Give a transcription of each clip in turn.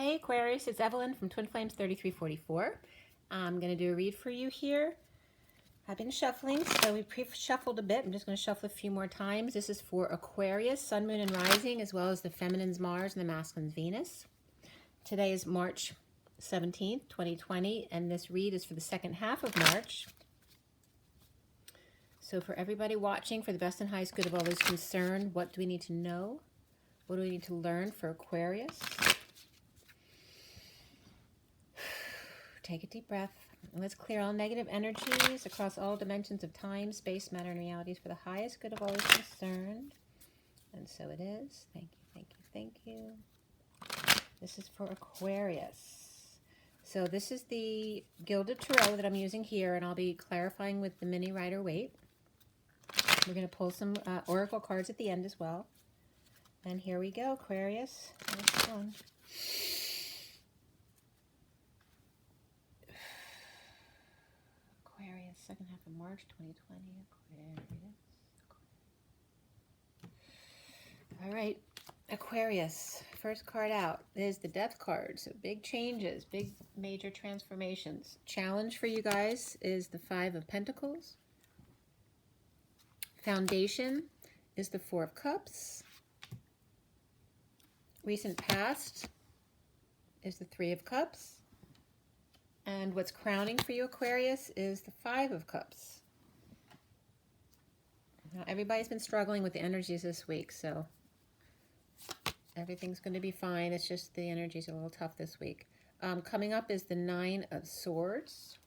Hey Aquarius, it's Evelyn from Twin Flames 3344. I'm going to do a read for you here. I've been shuffling, so we pre-shuffled a bit. I'm just going to shuffle a few more times. This is for Aquarius, Sun, Moon, and Rising, as well as the Feminine's Mars and the Masculine's Venus. Today is March 17th, 2020, and this read is for the second half of March. So for everybody watching, for the best and highest good of all those concerned, what do we need to know? What do we need to learn for Aquarius? Take a deep breath. And let's clear all negative energies across all dimensions of time, space, matter, and realities for the highest good of all those concerned. And so it is. Thank you, thank you, thank you. This is for Aquarius. So this is the Gilded Tarot that I'm using here, and I'll be clarifying with the mini Rider-Waite. We're going to pull some oracle cards at the end as well. And here we go, Aquarius. First one. Aquarius, second half of March 2020. Aquarius. All right, Aquarius. First card out is the Death card. So big changes, big major transformations. Challenge for you guys is the Five of Pentacles. Foundation is the Four of Cups. Recent past is the Three of Cups. And what's crowning for you, Aquarius, is the Five of Cups. Now, everybody's been struggling with the energies this week, so everything's going to be fine. It's just the energies are a little tough this week. Coming up is the Nine of Swords.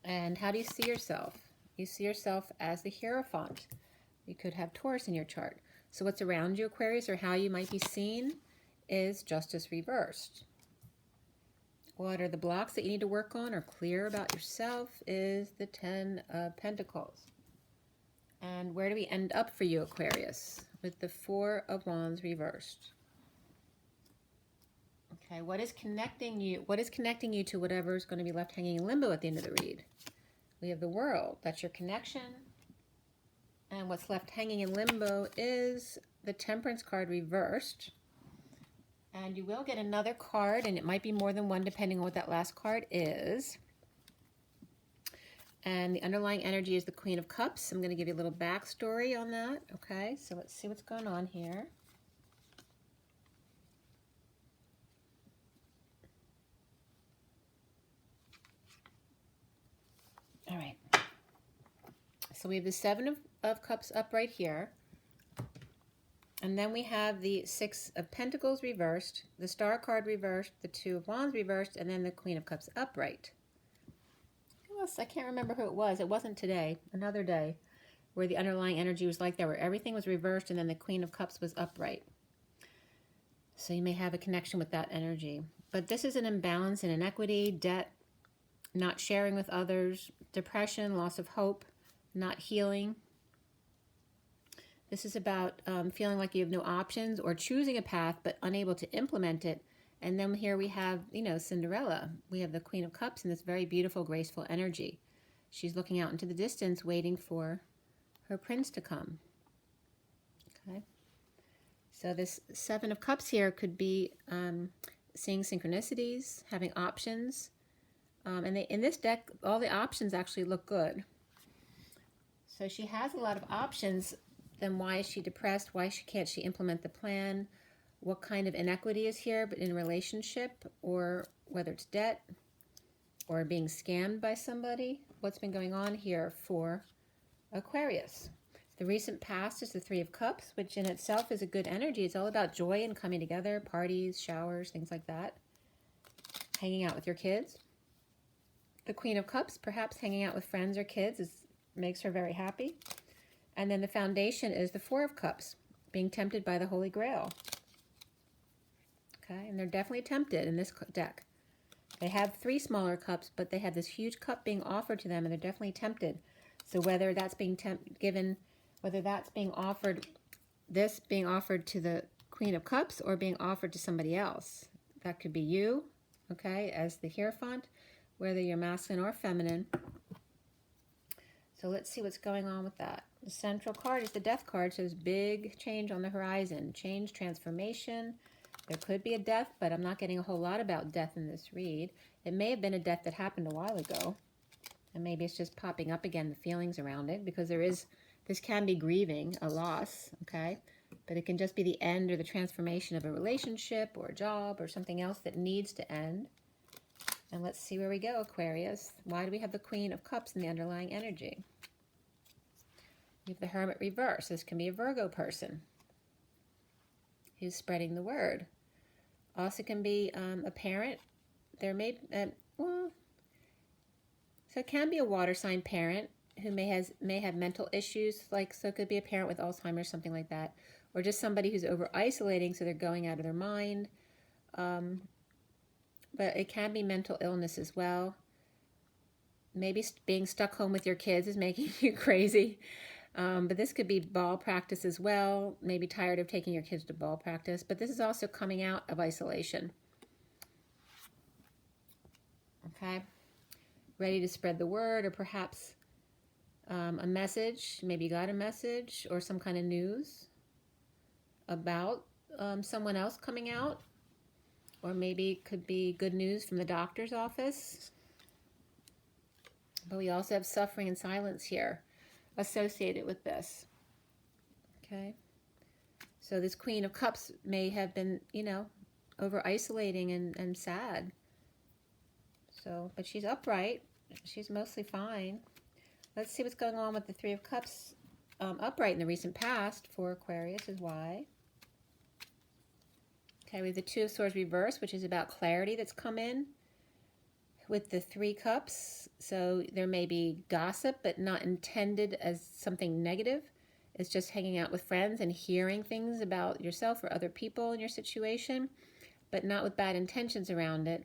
And how do you see yourself? You see yourself as the Hierophant. You could have Taurus in your chart. So what's around you, Aquarius, or how you might be seen, is Justice reversed. What are the blocks that you need to work on or clear about yourself is the Ten of Pentacles. And where do we end up for you, Aquarius? With the Four of Wands reversed. Okay, what is connecting you? What is connecting you to whatever is going to be left hanging in limbo at the end of the read? We have the World. That's your connection. And what's left hanging in limbo is the Temperance card reversed. And you will get another card, and it might be more than one depending on what that last card is. And the underlying energy is the Queen of Cups. I'm going to give you a little backstory on that. Okay, so let's see what's going on here. All right. So we have the Seven of Cups up right here. And then we have the Six of Pentacles reversed, the Star card reversed, the Two of Wands reversed, and then the Queen of Cups upright. Who else? I can't remember who it was. It wasn't today. Another day where the underlying energy was like that, where everything was reversed and then the Queen of Cups was upright. So you may have a connection with that energy. But this is an imbalance and inequity, debt, not sharing with others, depression, loss of hope, not healing. This is about feeling like you have no options or choosing a path but unable to implement it. And then here we have, you know, Cinderella. We have the Queen of Cups in this very beautiful, graceful energy. She's looking out into the distance, waiting for her prince to come. Okay. So this Seven of Cups here could be seeing synchronicities, having options. And in this deck, all the options actually look good. So she has a lot of options. Then why is she depressed? Why can't she implement the plan? What kind of inequity is here, but in a relationship, or whether it's debt or being scammed by somebody? What's been going on here for Aquarius? The recent past is the Three of Cups, which in itself is a good energy. It's all about joy and coming together, parties, showers, things like that. Hanging out with your kids. The Queen of Cups, perhaps hanging out with friends or kids, makes her very happy. And then the foundation is the Four of Cups, being tempted by the Holy Grail. Okay, and they're definitely tempted in this deck. They have three smaller cups, but they have this huge cup being offered to them, and they're definitely tempted. So whether that's being whether that's being offered, this being offered to the Queen of Cups or being offered to somebody else. That could be you, okay, as the Hierophant, whether you're masculine or feminine. So let's see what's going on with that. The central card is the Death card, so there's big change on the horizon. Change, transformation, There could be a death, but I'm not getting a whole lot about death in this read. It may have been a death that happened a while ago. And maybe it's just popping up again, the feelings around it, because this can be grieving, a loss, okay? But it can just be the end or the transformation of a relationship or a job or something else that needs to end. And let's see where we go, Aquarius. Why do we have the Queen of Cups in the underlying energy? We have the Hermit reverse. This can be a Virgo person who's spreading the word. Also can be a parent. There may, so it can be a water sign parent who may have mental issues, like, so it could be a parent with Alzheimer's, something like that, or just somebody who's over isolating, so they're going out of their mind. But it can be mental illness as well. Maybe being stuck home with your kids is making you crazy. But this could be ball practice as well. Maybe tired of taking your kids to ball practice. But this is also coming out of isolation. Okay. Ready to spread the word, or perhaps a message. Maybe you got a message or some kind of news about someone else coming out. Or maybe it could be good news from the doctor's office. But we also have suffering and silence here associated with this. Okay. So this Queen of Cups may have been, you know, over isolating and sad. So, but she's upright. She's mostly fine. Let's see what's going on with the Three of Cups upright in the recent past for Aquarius is why. Okay, we have the Two of Swords reversed, which is about clarity that's come in with the Three Cups. So there may be gossip, but not intended as something negative. It's just hanging out with friends and hearing things about yourself or other people in your situation, but not with bad intentions around it.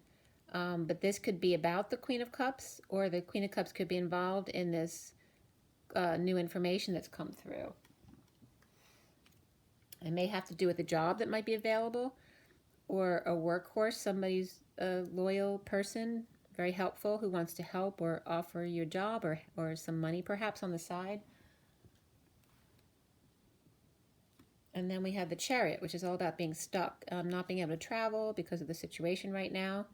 But this could be about the Queen of Cups, or the Queen of Cups could be involved in this new information that's come through. It may have to do with a job that might be available, or a workhorse, somebody's a loyal person, very helpful, who wants to help or offer you a job or some money perhaps on the side. And then we have the Chariot, which is all about being stuck, not being able to travel because of the situation right now.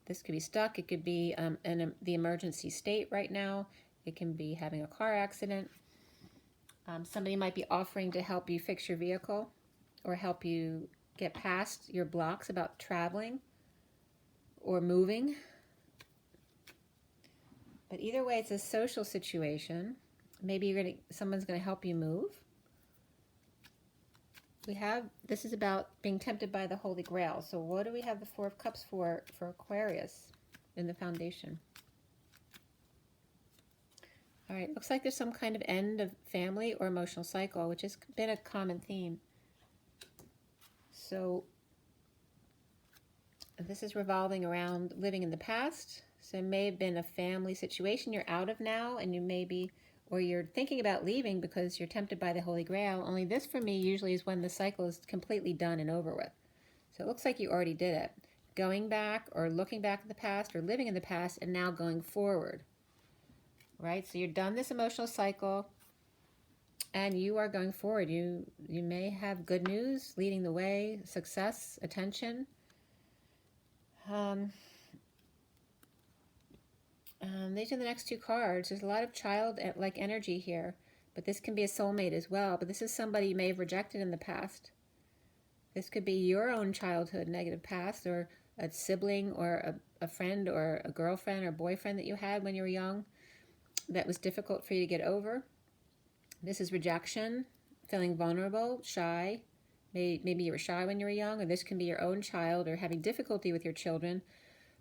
This could be stuck. It could be the emergency state right now. It can be having a car accident. Somebody might be offering to help you fix your vehicle or help you get past your blocks about traveling or moving. But either way, it's a social situation. Maybe someone's going to help you move. This is about being tempted by the Holy Grail. So what do we have the Four of Cups for Aquarius in the foundation? All right, looks like there's some kind of end of family or emotional cycle, which has been a common theme. So this is revolving around living in the past. So it may have been a family situation you're out of now, and you may be, or you're thinking about leaving because you're tempted by the Holy Grail. Only this for me usually is when the cycle is completely done and over with. So it looks like you already did it. Going back or looking back at the past or living in the past and now going forward. Right? So you're done this emotional cycle and you are going forward. You may have good news leading the way, success, attention. These are the next two cards. There's a lot of child-like energy here, but this can be a soulmate as well. But this is somebody you may have rejected in the past. This could be your own childhood negative past, or a sibling or a friend or a girlfriend or boyfriend that you had when you were young that was difficult for you to get over. This is rejection, feeling vulnerable, shy. Maybe you were shy when you were young, or this can be your own child or having difficulty with your children.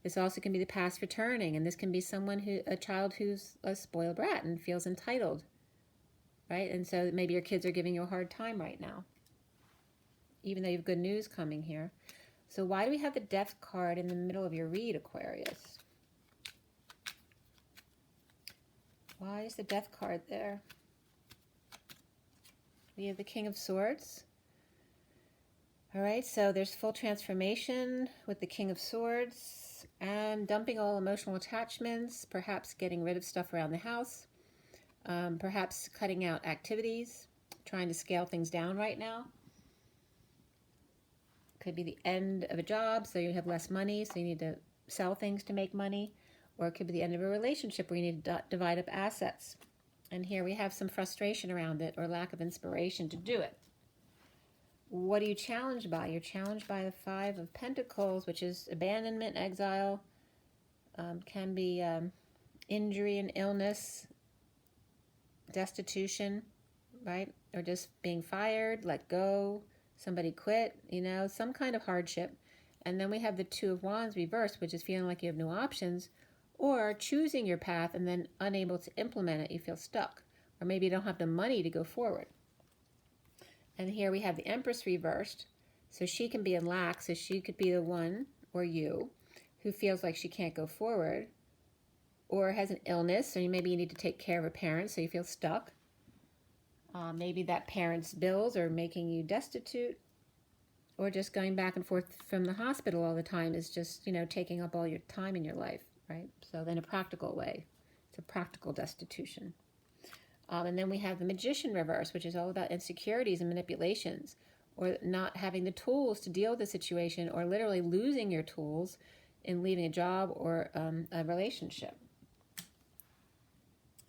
This also can be the past returning, and this can be a child who's a spoiled brat and feels entitled, right? And so maybe your kids are giving you a hard time right now, even though you have good news coming here. So why do we have the Death card in the middle of your read, Aquarius? Why is the Death card there? We have the King of Swords. All right, so there's full transformation with the King of Swords and dumping all emotional attachments, perhaps getting rid of stuff around the house, perhaps cutting out activities, trying to scale things down right now. could be the end of a job, so you have less money, so you need to sell things to make money. Or it could be the end of a relationship where you need to divide up assets. And here we have some frustration around it or lack of inspiration to do it. What are you challenged by? You're challenged by the Five of Pentacles, which is abandonment, exile, can be injury and illness, destitution, right? Or just being fired, let go, somebody quit, you know, some kind of hardship. And then we have the Two of Wands reversed, which is feeling like you have no options, or choosing your path and then unable to implement it. You feel stuck, or maybe you don't have the money to go forward. And here we have the Empress reversed. So she can be in lack, so she could be the one, or you, who feels like she can't go forward, or has an illness, so maybe you need to take care of a parent, so you feel stuck. Maybe that parent's bills are making you destitute, or just going back and forth from the hospital all the time is just, you know, taking up all your time in your life, right? So in a practical way, it's a practical destitution. And then we have the Magician reverse, which is all about insecurities and manipulations, or not having the tools to deal with the situation, or literally losing your tools in leaving a job or a relationship.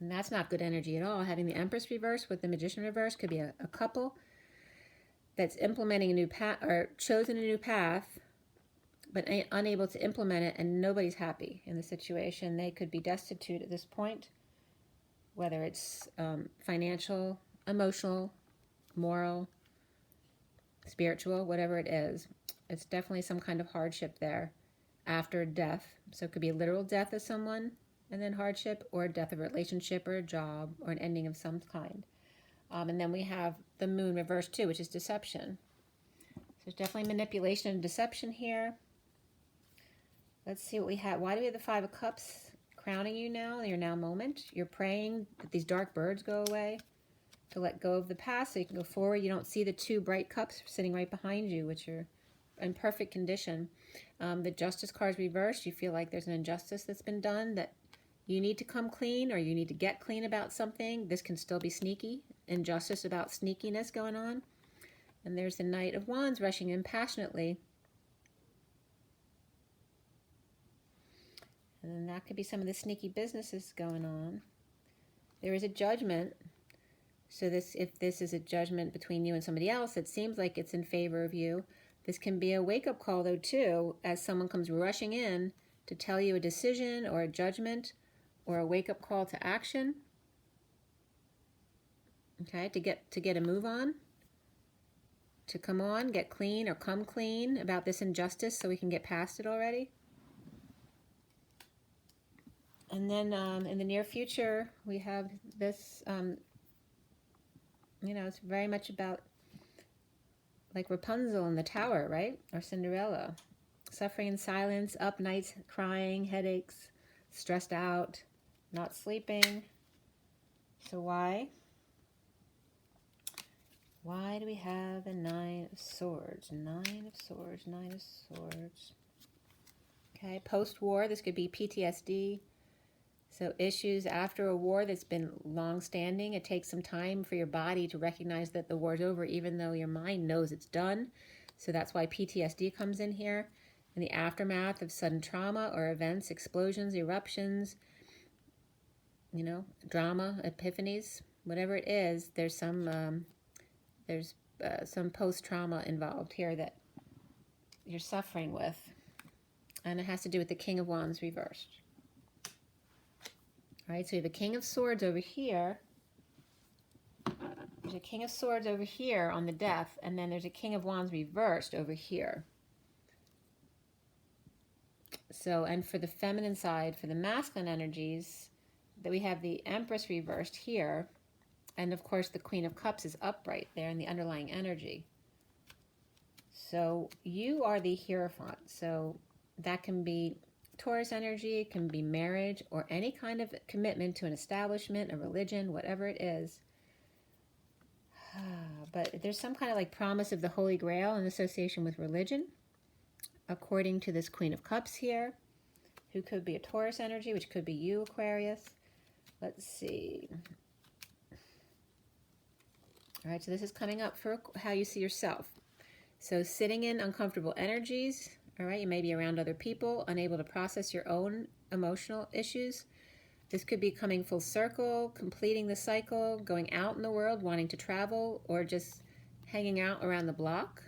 And that's not good energy at all. Having the Empress reverse with the Magician reverse could be a couple that's implementing a new path, or chosen a new path, but unable to implement it, and nobody's happy in the situation. They could be destitute at this point, whether it's financial, emotional, moral, spiritual, whatever it is. It's definitely some kind of hardship there after death. So it could be a literal death of someone, and then hardship, or a death of a relationship or a job, or an ending of some kind. And then we have the Moon reversed too, which is deception. So there's definitely manipulation and deception here. Let's see what we have. Why do we have the Five of Cups crowning you now, your now moment? You're praying that these dark birds go away, to let go of the past so you can go forward. You don't see the two bright cups sitting right behind you, which are in perfect condition. The Justice card is reversed. You feel like there's an injustice that's been done, that you need to come clean, or you need to get clean about something. This can still be sneaky. Injustice about sneakiness going on. And there's the Knight of Wands rushing in passionately. And then that could be some of the sneaky businesses going on. There is a judgment. So if this is a judgment between you and somebody else, it seems like it's in favor of you. This can be a wake-up call, though, too, as someone comes rushing in to tell you a decision or a judgment or a wake-up call to action. Okay, to get a move on, to come on, get clean, or come clean about this injustice so we can get past it already. And then in the near future, we have this, you know, it's very much about like Rapunzel in the tower, right? Or Cinderella. Suffering in silence, up nights, crying, headaches, stressed out, not sleeping. So why? Why do we have the Nine of Swords? Nine of Swords, Nine of Swords. Okay, post-war, this could be PTSD. So issues after a war that's been long-standing. It takes some time for your body to recognize that the war's over, even though your mind knows it's done. So that's why PTSD comes in here. In the aftermath of sudden trauma or events, explosions, eruptions, you know, drama, epiphanies, whatever it is, there's some post-trauma involved here that you're suffering with. And it has to do with the King of Wands reversed. All right, so we have a King of Swords over here. There's a King of Swords over here on the Death, and then there's a King of Wands reversed over here. So, and for the feminine side, for the masculine energies, that we have the Empress reversed here, and of course the Queen of Cups is upright there in the underlying energy. So you are the Hierophant. So that can be Taurus energy, it can be marriage, or any kind of commitment to an establishment, a religion, whatever it is. But there's some kind of like promise of the Holy Grail in association with religion, according to this Queen of Cups here, who could be a Taurus energy, which could be you, Aquarius. Let's see. All right, so this is coming up for how you see yourself. So sitting in uncomfortable energies, all right, you may be around other people, unable to process your own emotional issues. This could be coming full circle, completing the cycle, going out in the world, wanting to travel, or just hanging out around the block.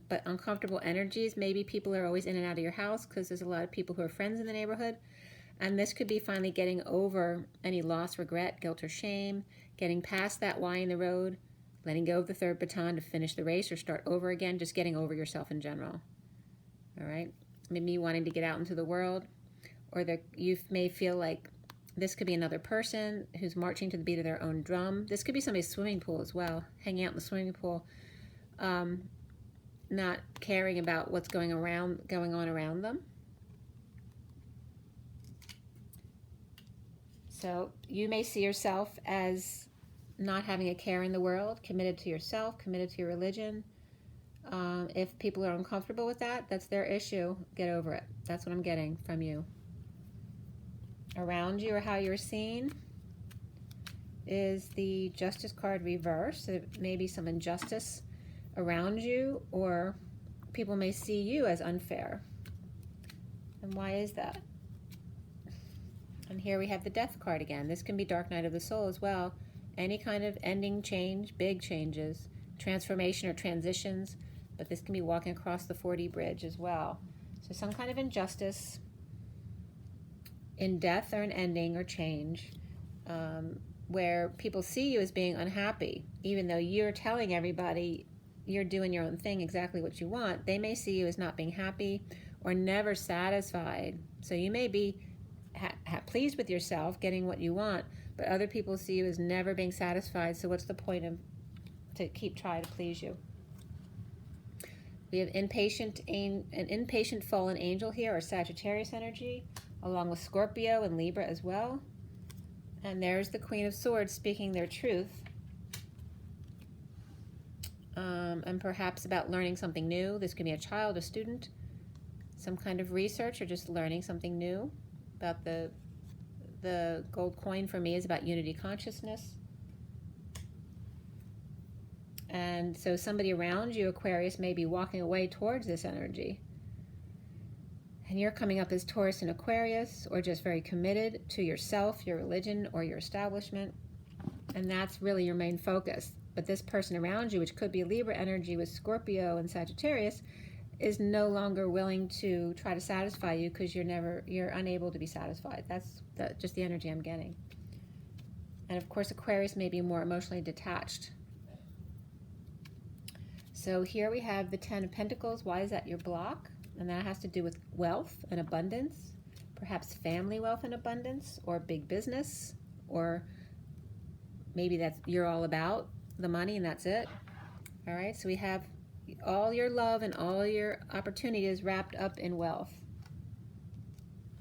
But uncomfortable energies, maybe people are always in and out of your house because there's a lot of people who are friends in the neighborhood. And this could be finally getting over any loss, regret, guilt, or shame, getting past that Y in the road, letting go of the third baton to finish the race or start over again, just getting over yourself in general. All right? Maybe wanting to get out into the world, or you may feel like this could be another person who's marching to the beat of their own drum. This could be somebody's swimming pool as well, hanging out in the swimming pool, not caring about what's going on around them. So you may see yourself as not having a care in the world, committed to yourself, committed to your religion. If people are uncomfortable with that, that's their issue. Get over it. That's what I'm getting from you. Around you, or how you're seen, is the Justice card reversed. So there may be some injustice around you, or people may see you as unfair. And why is that? And here we have the Death card again. This can be Dark Night of the Soul as well. Any kind of ending, change, big changes, transformation or transitions, but this can be walking across the 4D bridge as well. So some kind of injustice in death or an ending or change, where people see you as being unhappy, even though you're telling everybody you're doing your own thing, exactly what you want. They may see you as not being happy or never satisfied. So you may be pleased with yourself, getting what you want, but other people see you as never being satisfied. So what's the point of to keep trying to please you? We have an impatient fallen angel here, or Sagittarius energy, along with Scorpio and Libra as well. And there's the Queen of Swords speaking their truth, and perhaps about learning something new. This could be a child, a student, some kind of research, or just learning something new. About the gold coin for me is about unity consciousness. And so somebody around you, Aquarius, may be walking away towards this energy. And you're coming up as Taurus and Aquarius, or just very committed to yourself, your religion, or your establishment. And that's really your main focus. But this person around you, which could be Libra energy with Scorpio and Sagittarius, is no longer willing to try to satisfy you because you're unable to be satisfied. That's just the energy I'm getting. And of course, Aquarius may be more emotionally detached. So here we have the 10 of Pentacles. Why is that your block? And that has to do with wealth and abundance, perhaps family wealth and abundance, or big business, or maybe that's you're all about the money and that's it. All right, so we have all your love and all your opportunity is wrapped up in wealth.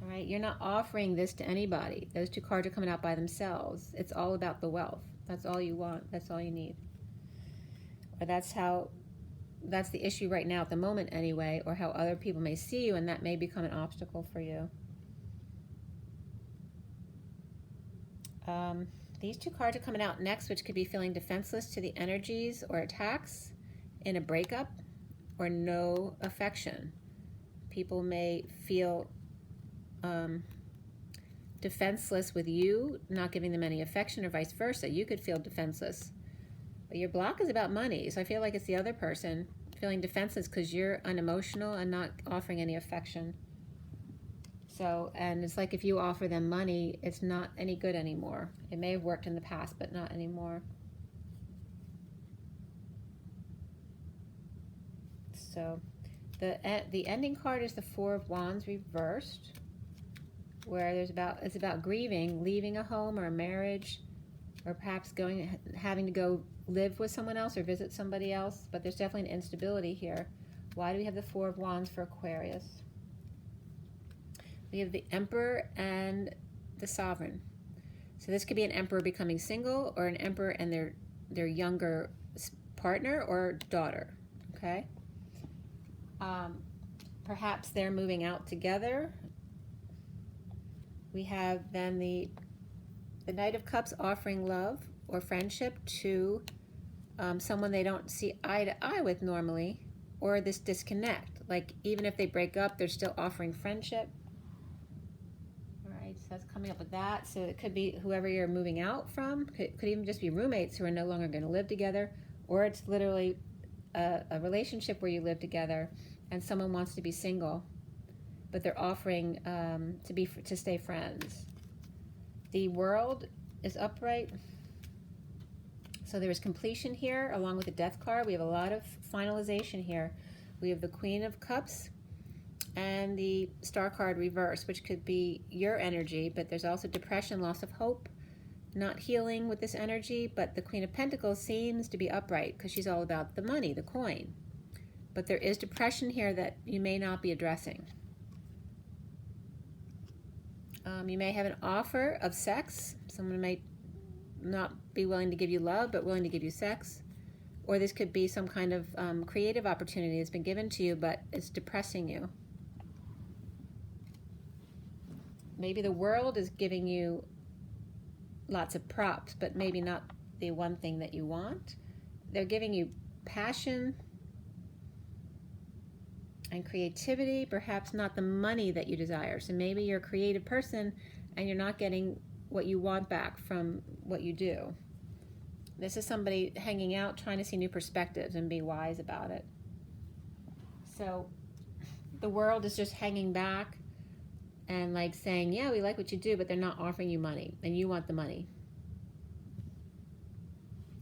All right, you're not offering this to anybody. Those two cards are coming out by themselves. It's all about the wealth. That's all you want. That's all you need. Or that's the issue right now at the moment anyway, or how other people may see you, and that may become an obstacle for you. These two cards are coming out next, which could be feeling defenseless to the energies or attacks in a breakup, or no affection. People may feel defenseless with you, not giving them any affection, or vice versa. You could feel defenseless. But your block is about money, so I feel like it's the other person feeling defenseless because you're unemotional and not offering any affection. So, and it's like if you offer them money, it's not any good anymore. It may have worked in the past, but not anymore. So, the ending card is the Four of Wands reversed, where it's about grieving, leaving a home or a marriage, or perhaps having to go live with someone else or visit somebody else. But there's definitely an instability here. Why do we have the Four of Wands for Aquarius? We have the Emperor and the Sovereign. So this could be an emperor becoming single, or an emperor and their younger partner or daughter. Okay. Perhaps they're moving out together. We have then the Knight of Cups offering love or friendship to someone they don't see eye to eye with normally, or this disconnect. Like even if they break up, they're still offering friendship. All right, so that's coming up with that. So it could be whoever you're moving out from. Could even just be roommates who are no longer going to live together, or it's literally a relationship where you live together and someone wants to be single, but they're offering to stay friends. The World is upright. So there is completion here, along with the Death card. We have a lot of finalization here. We have the Queen of Cups and the Star card reverse, which could be your energy, but there's also depression, loss of hope, not healing with this energy. But the Queen of Pentacles seems to be upright because she's all about the money, the coin. But there is depression here that you may not be addressing. You may have an offer of sex. Someone may not be willing to give you love, but willing to give you sex. Or this could be some kind of creative opportunity that's been given to you, but it's depressing you. Maybe the world is giving you lots of props, but maybe not the one thing that you want. They're giving you passion and creativity, perhaps not the money that you desire. So maybe you're a creative person and you're not getting what you want back from what you do. This is somebody hanging out, trying to see new perspectives and be wise about it. So the world is just hanging back and like saying, yeah, we like what you do, but they're not offering you money and you want the money.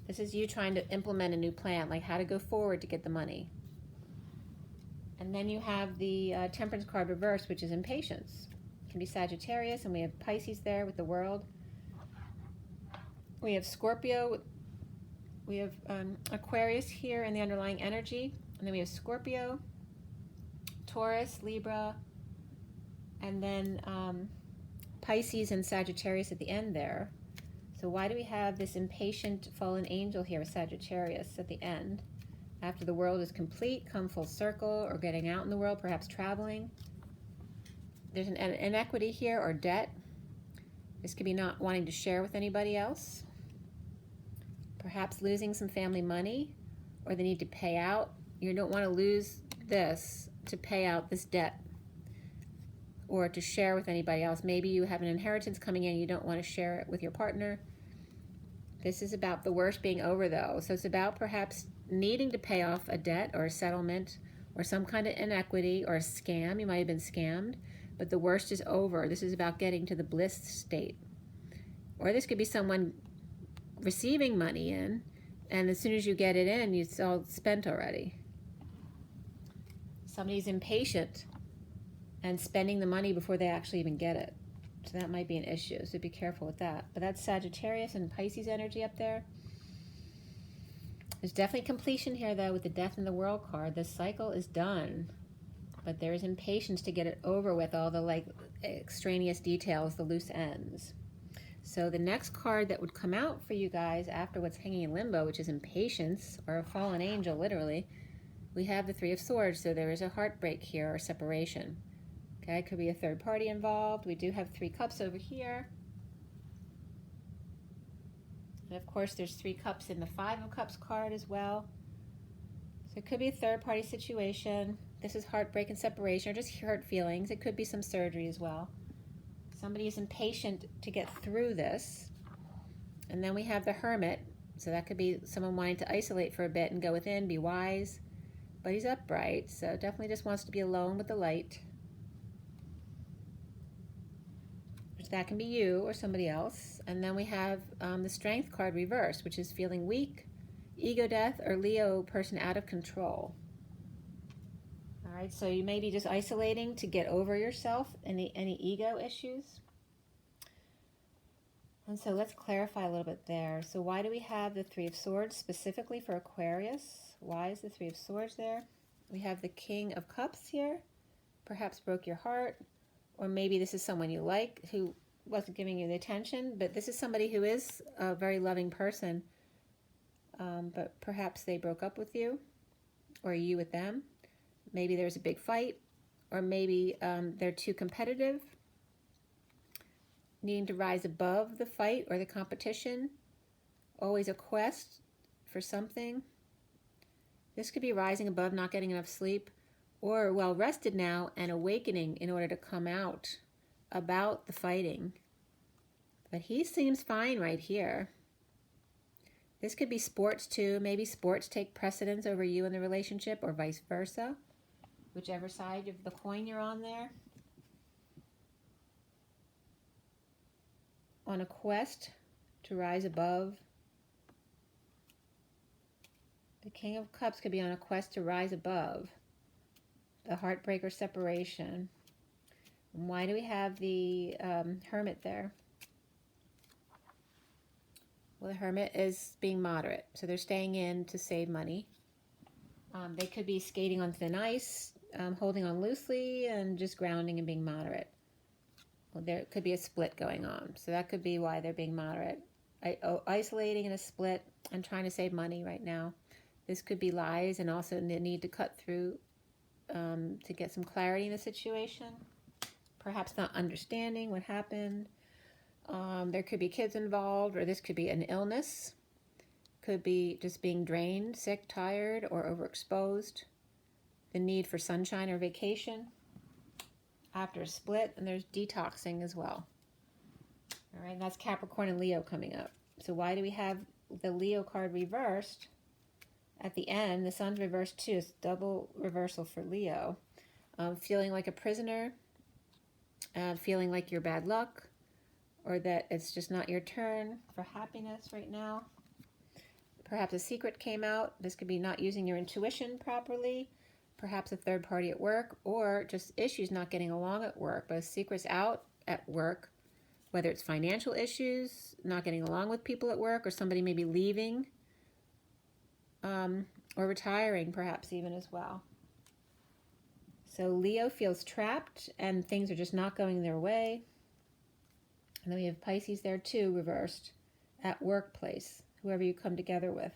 This is you trying to implement a new plan, like how to go forward to get the money. And then you have the Temperance card reverse, which is impatience. It can be Sagittarius, and we have Pisces there with the World. We have Scorpio. We have Aquarius here in the underlying energy. And then we have Scorpio, Taurus, Libra, and then Pisces and Sagittarius at the end there. So why do we have this impatient fallen angel here with Sagittarius at the end? After the world is complete, come full circle, or getting out in the world, perhaps traveling. There's an inequity here, or debt. This could be not wanting to share with anybody else. Perhaps losing some family money, or the need to pay out. You don't want to lose this to pay out this debt, or to share with anybody else. Maybe you have an inheritance coming in, you don't want to share it with your partner. This is about the worst being over, though. So it's about perhaps needing to pay off a debt or a settlement or some kind of inequity or a scam. You might have been scammed, but the worst is over. This is about getting to the bliss state. Or this could be someone receiving money in, and as soon as you get it in, it's all spent already. Somebody's impatient and spending the money before they actually even get it. So that might be an issue, so be careful with that. But that's Sagittarius and Pisces energy up there. There's definitely completion here, though, with the Death in the World card. This cycle is done, but there is impatience to get it over with, all the like extraneous details, the loose ends. So the next card that would come out for you guys after what's hanging in limbo, which is impatience, or a fallen angel, literally, we have the Three of Swords. So there is a heartbreak here, or separation. Okay, could be a third party involved. We do have Three Cups over here. And of course, there's Three Cups in the Five of Cups card as well. So it could be a third party situation. This is heartbreak and separation, or just hurt feelings. It could be some surgery as well. Somebody is impatient to get through this. And then we have the Hermit. So that could be someone wanting to isolate for a bit and go within, be wise. But he's upright, so definitely just wants to be alone with the light. That can be you or somebody else. And then we have the Strength card reverse, which is feeling weak, ego death, or Leo person out of control. All right, so you may be just isolating to get over yourself, any ego issues. And so let's clarify a little bit there. So why do we have the Three of Swords specifically for Aquarius? Why is the Three of Swords there? We have the King of Cups here. Perhaps broke your heart. Or maybe this is someone you like who wasn't giving you the attention, but this is somebody who is a very loving person, but perhaps they broke up with you, or you with them. Maybe there's a big fight, or maybe they're too competitive, needing to rise above the fight or the competition. Always a quest for something. This could be rising above, not getting enough sleep, or well rested now and awakening in order to come out about the fighting. But he seems fine right here. This could be sports too. Maybe sports take precedence over you in the relationship, or vice versa, whichever side of the coin you're on there. On a quest to rise above. The King of Cups could be on a quest to rise above the heartbreak or separation. And why do we have the Hermit there? Well, the Hermit is being moderate, so they're staying in to save money. They could be skating on thin ice, holding on loosely, and just grounding and being moderate. Well, there could be a split going on, so that could be why they're being moderate. Isolating in a split and trying to save money right now. This could be lies and also the need to cut through to get some clarity in the situation. Perhaps not understanding what happened. There could be kids involved, or this could be an illness. Could be just being drained, sick, tired, or overexposed. The need for sunshine or vacation after a split, and there's detoxing as well. All right, and that's Capricorn and Leo coming up. So why do we have the Leo card reversed at the end? The Sun's reversed too. It's double reversal for Leo. Feeling like a prisoner, feeling like you're bad luck, or that it's just not your turn for happiness right now. Perhaps a secret came out. This could be not using your intuition properly. Perhaps a third party at work, or just issues not getting along at work, but a secret's out at work, whether it's financial issues, not getting along with people at work, or somebody maybe leaving, or retiring perhaps even as well. So Leo feels trapped and things are just not going their way. And then we have Pisces there too, reversed, at workplace, whoever you come together with.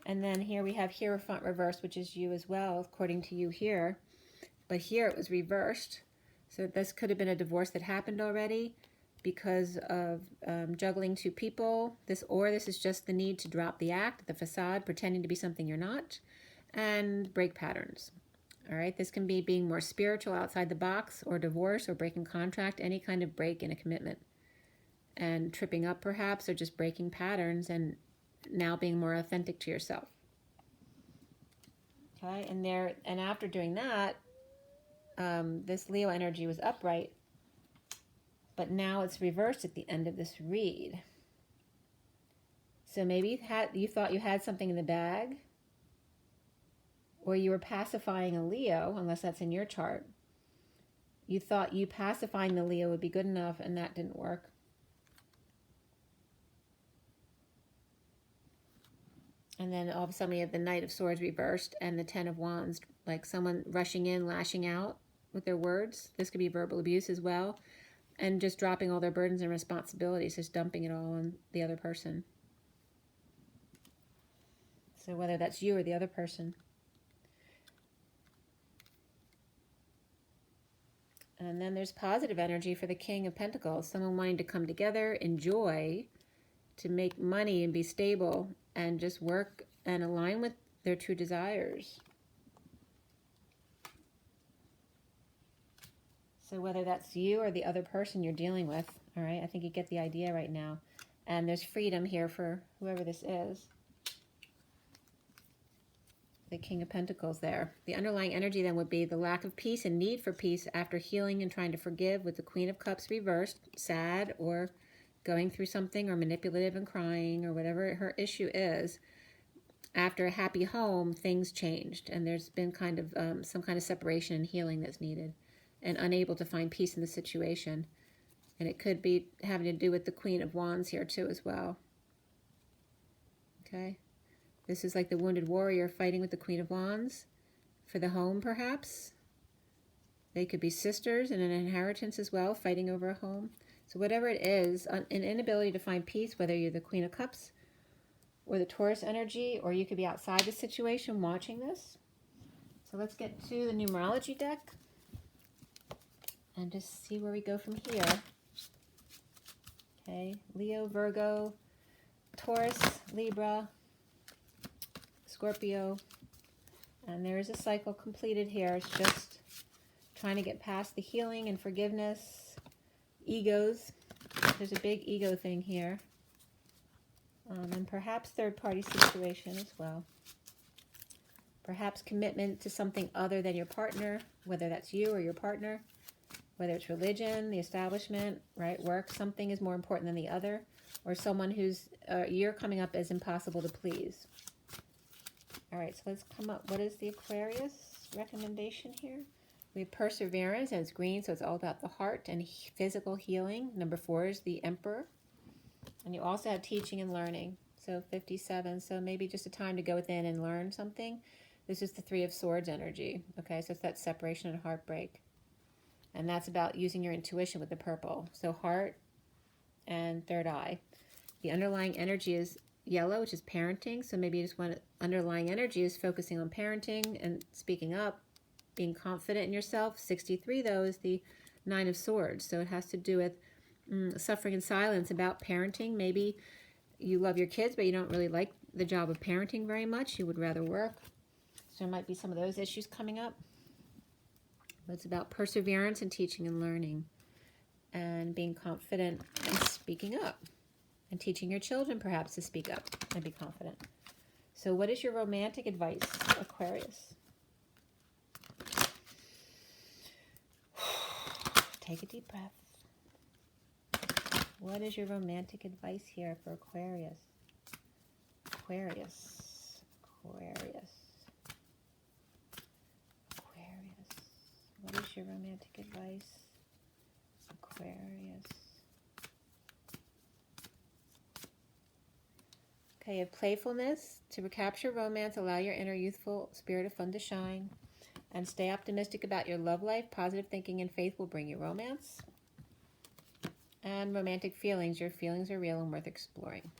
And then here we have Hierophant reversed, which is you as well, according to you here. But here it was reversed. So this could have been a divorce that happened already because of juggling two people. This is just the need to drop the act, the facade, pretending to be something you're not, and break patterns. All right, this can be being more spiritual outside the box, or divorce, or breaking contract, any kind of break in a commitment. And tripping up perhaps, or just breaking patterns and now being more authentic to yourself. Okay, and after doing that, this Leo energy was upright, but now it's reversed at the end of this read. So maybe you thought you had something in the bag, or you were pacifying a Leo, unless that's in your chart. You thought you pacifying the Leo would be good enough, and that didn't work. And then all of a sudden we have the Knight of Swords reversed and the Ten of Wands, like someone rushing in, lashing out with their words. This could be verbal abuse as well. And just dropping all their burdens and responsibilities, just dumping it all on the other person. So whether that's you or the other person. And then there's positive energy for the King of Pentacles. Someone wanting to come together, enjoy, to make money and be stable, and just work and align with their true desires. So whether that's you or the other person you're dealing with, all right, I think you get the idea right now. And there's freedom here for whoever this is. The King of Pentacles there. The underlying energy then would be the lack of peace and need for peace after healing and trying to forgive, with the Queen of Cups reversed, sad or going through something, or manipulative and crying, or whatever her issue is. After a happy home, things changed, and there's been kind of some kind of separation and healing that's needed, and unable to find peace in the situation. And it could be having to do with the Queen of Wands here too as well. Okay, this is like the wounded warrior fighting with the Queen of Wands for the home, perhaps. They could be sisters in an inheritance as well, fighting over a home. So whatever it is, an inability to find peace, whether you're the Queen of Cups or the Taurus energy, or you could be outside the situation watching this. So let's get to the numerology deck and just see where we go from here. Okay, Leo, Virgo, Taurus, Libra, Scorpio. And there is a cycle completed here. It's just trying to get past the healing and forgiveness, egos. There's a big ego thing here. And perhaps third-party situation as well. Perhaps commitment to something other than your partner, whether that's you or your partner, whether it's religion, the establishment, right, work. Something is more important than the other, or someone who's you're coming up as impossible to please. All right, so let's come up. What is the Aquarius recommendation here? We have perseverance, and it's green, so it's all about the heart and physical healing. Number 4 is the Emperor. And you also have teaching and learning, so 57. So maybe just a time to go within and learn something. This is the 3 of Swords energy. Okay, so it's that separation and heartbreak. And that's about using your intuition with the purple. So heart and third eye. The underlying energy is yellow, which is parenting. So maybe you just want underlying energy is focusing on parenting and speaking up, being confident in yourself. 63, though, is the 9 of Swords. So it has to do with suffering in silence about parenting. Maybe you love your kids, but you don't really like the job of parenting very much. You would rather work. So there might be some of those issues coming up. But it's about perseverance and teaching and learning and being confident and speaking up and teaching your children perhaps to speak up and be confident. So what is your romantic advice, Aquarius? Take a deep breath. What is your romantic advice here for Aquarius? Aquarius. Aquarius. Aquarius. What is your romantic advice? Aquarius. Okay, you have playfulness. To recapture romance, allow your inner youthful spirit of fun to shine. And stay optimistic about your love life. Positive thinking and faith will bring you romance. And romantic feelings. Your feelings are real and worth exploring.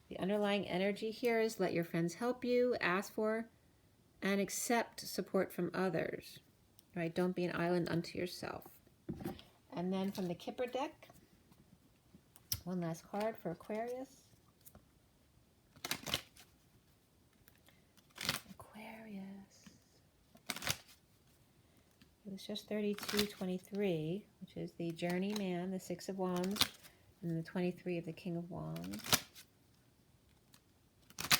The underlying energy here is let your friends help you, ask for, and accept support from others. Right? Don't be an island unto yourself. And then from the Kipper deck, one last card for Aquarius. It was just 32-23, which is the Journeyman, the 6 of Wands, and the 23 of the King of Wands.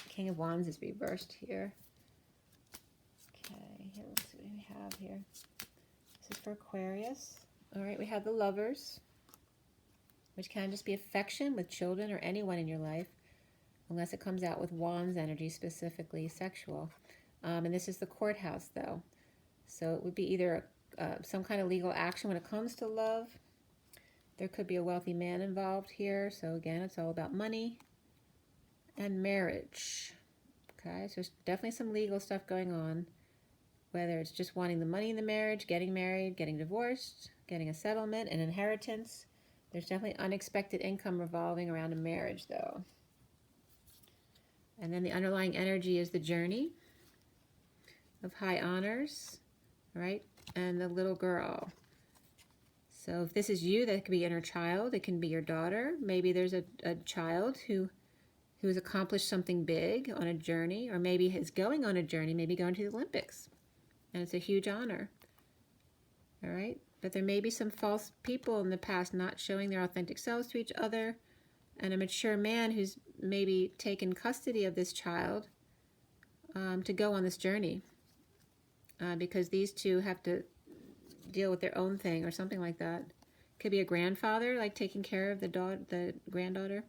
King of Wands is reversed here. Okay, here, let's see what we have here. This is for Aquarius. All right, we have the Lovers, which can just be affection with children or anyone in your life, unless it comes out with Wands energy, specifically sexual. And this is the Courthouse, though. So it would be either some kind of legal action when it comes to love. There could be a wealthy man involved here. So again, it's all about money and marriage. Okay, so there's definitely some legal stuff going on. Whether it's just wanting the money in the marriage, getting married, getting divorced, getting a settlement, an inheritance. There's definitely unexpected income revolving around a marriage, though. And then the underlying energy is the Journey of High Honors, right? And the little girl. So if this is you, that could be inner child. It can be your daughter. Maybe there's a child who has accomplished something big on a journey, or maybe is going on a journey, maybe going to the Olympics. And it's a huge honor. All right? But there may be some false people in the past not showing their authentic selves to each other. And a mature man who's maybe taken custody of this child to go on this journey. Because these two have to deal with their own thing or something like that. Could be a grandfather, like taking care of the granddaughter.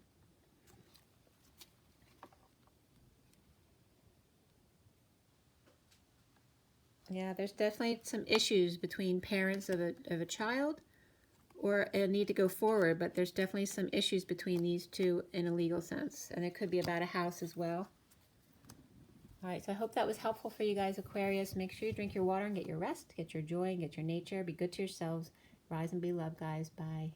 Yeah, there's definitely some issues between parents of a child, or a need to go forward, but there's definitely some issues between these two in a legal sense. And it could be about a house as well. All right, so I hope that was helpful for you guys, Aquarius. Make sure you drink your water and get your rest, get your joy, and get your nature. Be good to yourselves. Rise and be loved, guys. Bye.